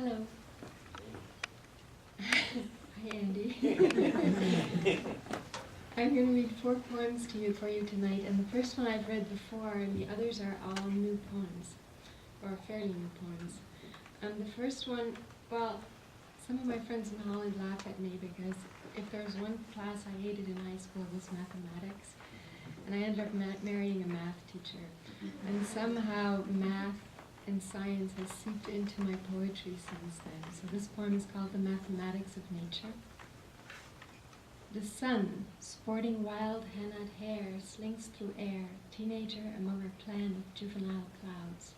Hello. Hi, Andy. I'm going to read 4 poems for you tonight, and the first one I've read before, and the others are all new poems, or fairly new poems. The first one, well, some of my friends in Holland laugh at me because if there was one class I hated in high school, it was mathematics, and I ended up marrying a math teacher, and somehow math and science has seeped into my poetry since then. So this poem is called The Mathematics of Nature. The sun, sporting wild hennaed hair, slinks through air, teenager among her clan of juvenile clouds.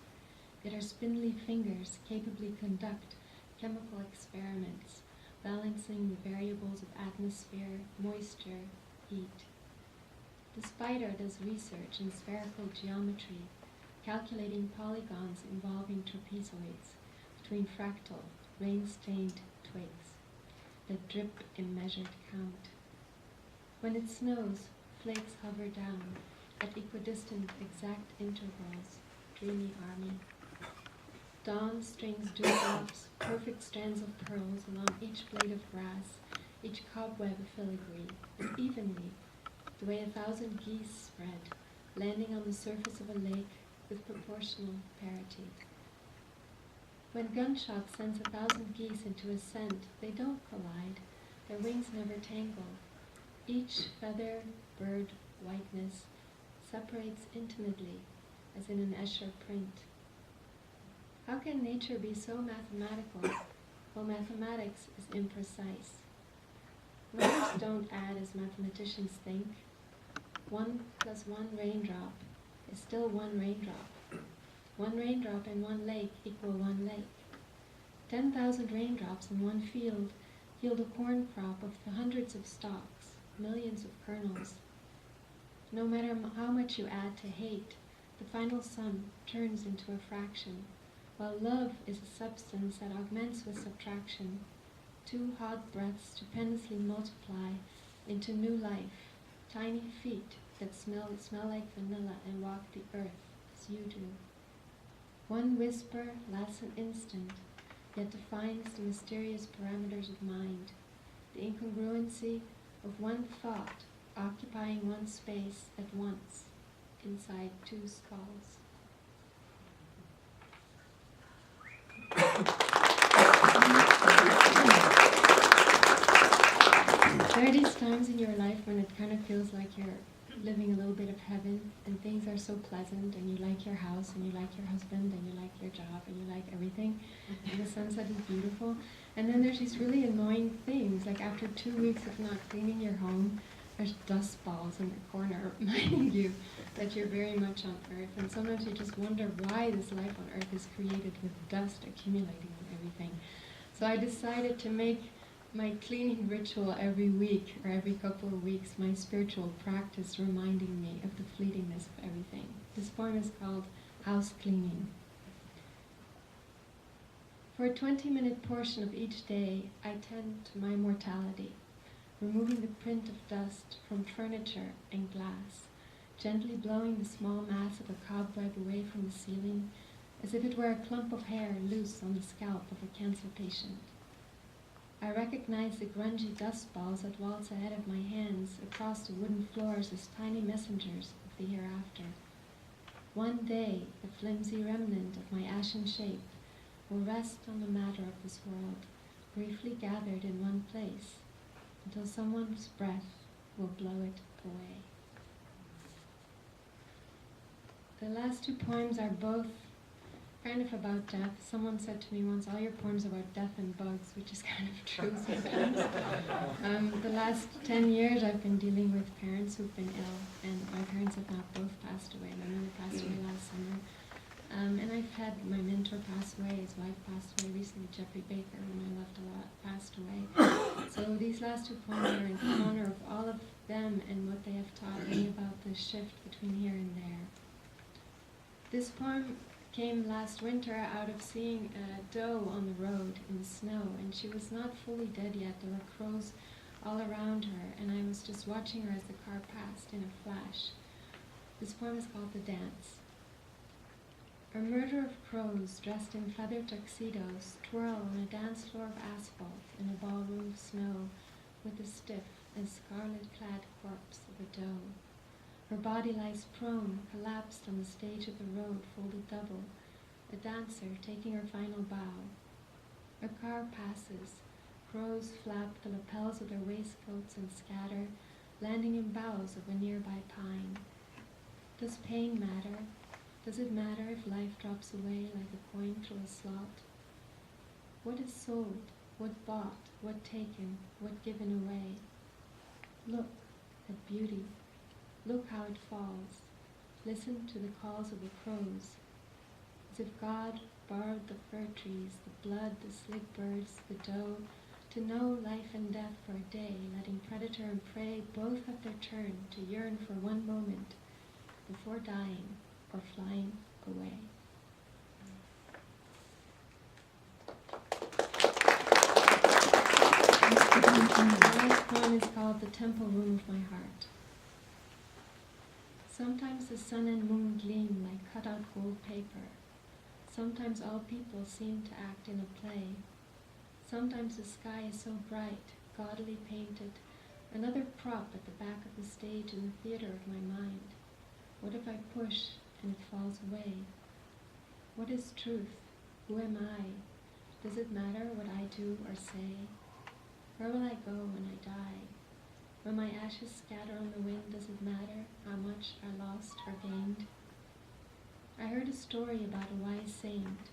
Yet her spindly fingers capably conduct chemical experiments, balancing the variables of atmosphere, moisture, heat. The spider does research in spherical geometry, calculating polygons involving trapezoids between fractal, rain-stained twigs that drip in measured count. When it snows, flakes hover down at equidistant exact intervals, dreamy army. Dawn strings dewdrops, perfect strands of pearls along each blade of grass, each cobweb a filigree, but evenly, the way 1,000 geese spread, landing on the surface of a lake with proportional parity. When gunshot sends 1,000 geese into ascent, they don't collide, their wings never tangle. Each feather, bird, whiteness separates intimately, as in an Escher print. How can nature be so mathematical, while mathematics is imprecise? Numbers don't add as mathematicians think. 1 + 1 raindrop is still 1 raindrop. 1 raindrop in 1 lake equal 1 lake. 10,000 raindrops in 1 field yield a corn crop of the hundreds of stalks, millions of kernels. No matter how much you add to hate, the final sum turns into a fraction, while love is a substance that augments with subtraction. 2 hot breaths stupendously multiply into new life, tiny feet that smell like vanilla and walk the earth as you do. 1 whisper lasts an instant, yet defines the mysterious parameters of mind, the incongruency of 1 thought occupying 1 space at once inside 2 skulls. There are these times in your life when it kind of feels like you're living a little bit of heaven and things are so pleasant and you like your house and you like your husband and you like your job and you like everything and the sunset is beautiful. And then there's these really annoying things, like after 2 weeks of not cleaning your home, there's dust balls in the corner reminding you that you're very much on Earth. And sometimes you just wonder why this life on Earth is created with dust accumulating on everything. So I decided to make my cleaning ritual every week or every couple of weeks my spiritual practice, reminding me of the fleetingness of everything. This poem is called House Cleaning. For a 20-minute portion of each day, I tend to my mortality, removing the print of dust from furniture and glass, gently blowing the small mass of a cobweb away from the ceiling, as if it were a clump of hair loose on the scalp of a cancer patient. I recognize the grungy dust balls that waltz ahead of my hands across the wooden floors as tiny messengers of the hereafter. One day, the flimsy remnant of my ashen shape will rest on the matter of this world, briefly gathered in one place, until someone's breath will blow it away. The last 2 poems are both kind of about death. Someone said to me once, all your poems are about death and bugs, which is kind of true sometimes. The last 10 years I've been dealing with parents who've been ill, and my parents have not both passed away. My mother passed away last summer. And I've had my mentor pass away, his wife passed away recently, Jeffrey Baker, whom I loved a lot, passed away. So these last 2 poems are in honor of all of them and what they have taught me about the shift between here and there. This poem came last winter out of seeing a doe on the road in the snow, and she was not fully dead yet. There were crows all around her, and I was just watching her as the car passed in a flash. This poem is called The Dance. A murder of crows dressed in feather tuxedos twirl on a dance floor of asphalt in a ballroom of snow with the stiff and scarlet-clad corpse of a doe. Her body lies prone, collapsed on the stage of the road, folded double, a dancer taking her final bow. A car passes. Crows flap the lapels of their waistcoats and scatter, landing in boughs of a nearby pine. Does pain matter? Does it matter if life drops away like a coin through a slot? What is sold? What bought? What taken? What given away? Look at beauty. Look how it falls. Listen to the calls of the crows. As if God borrowed the fir trees, the blood, the slick birds, the doe, to know life and death for a day, letting predator and prey both have their turn to yearn for one moment before dying or flying away. The last poem is called The Temple Room of My Heart. Sometimes the sun and moon gleam like cut-out gold paper. Sometimes all people seem to act in a play. Sometimes the sky is so bright, gaudily painted, another prop at the back of the stage in the theater of my mind. What if I push and it falls away? What is truth? Who am I? Does it matter what I do or say? Where will I go when I die? When my ashes scatter on the wind, does it matter how much I lost or gained? I heard a story about a wise saint.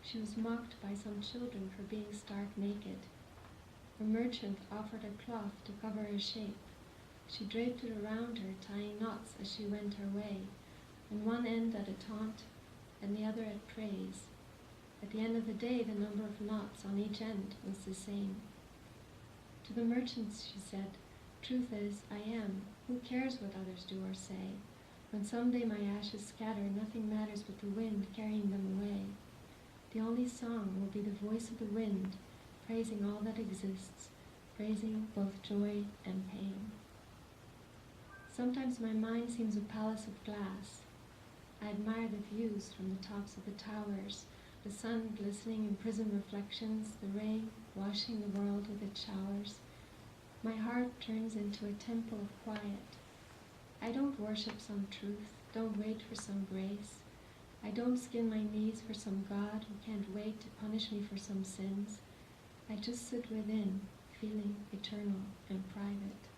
She was mocked by some children for being stark naked. A merchant offered a cloth to cover her shape. She draped it around her, tying knots as she went her way, and one end at a taunt, and the other at praise. At the end of the day, the number of knots on each end was the same. To the merchants, she said, "Truth is, I am. Who cares what others do or say? When someday my ashes scatter, nothing matters but the wind carrying them away. The only song will be the voice of the wind, praising all that exists, praising both joy and pain." Sometimes my mind seems a palace of glass. I admire the views from the tops of the towers, the sun glistening in prism reflections, the rain washing the world with its showers. My heart turns into a temple of quiet. I don't worship some truth, don't wait for some grace. I don't skin my knees for some God who can't wait to punish me for some sins. I just sit within, feeling eternal and private.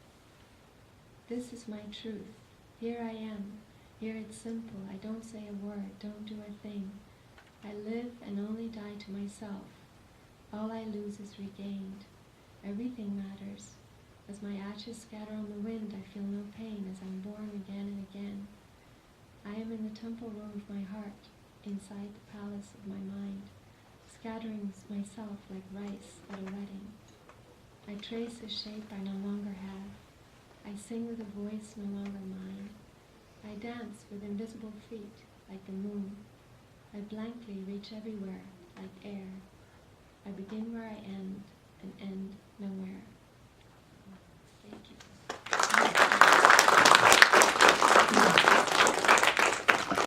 This is my truth. Here I am. Here it's simple. I don't say a word, don't do a thing. I live and only die to myself. All I lose is regained. Everything matters. As my ashes scatter on the wind, I feel no pain as I'm born again and again. I am in the temple room of my heart, inside the palace of my mind, scattering myself like rice at a wedding. I trace a shape I no longer have. I sing with a voice no longer mine. I dance with invisible feet like the moon. I blankly reach everywhere like air.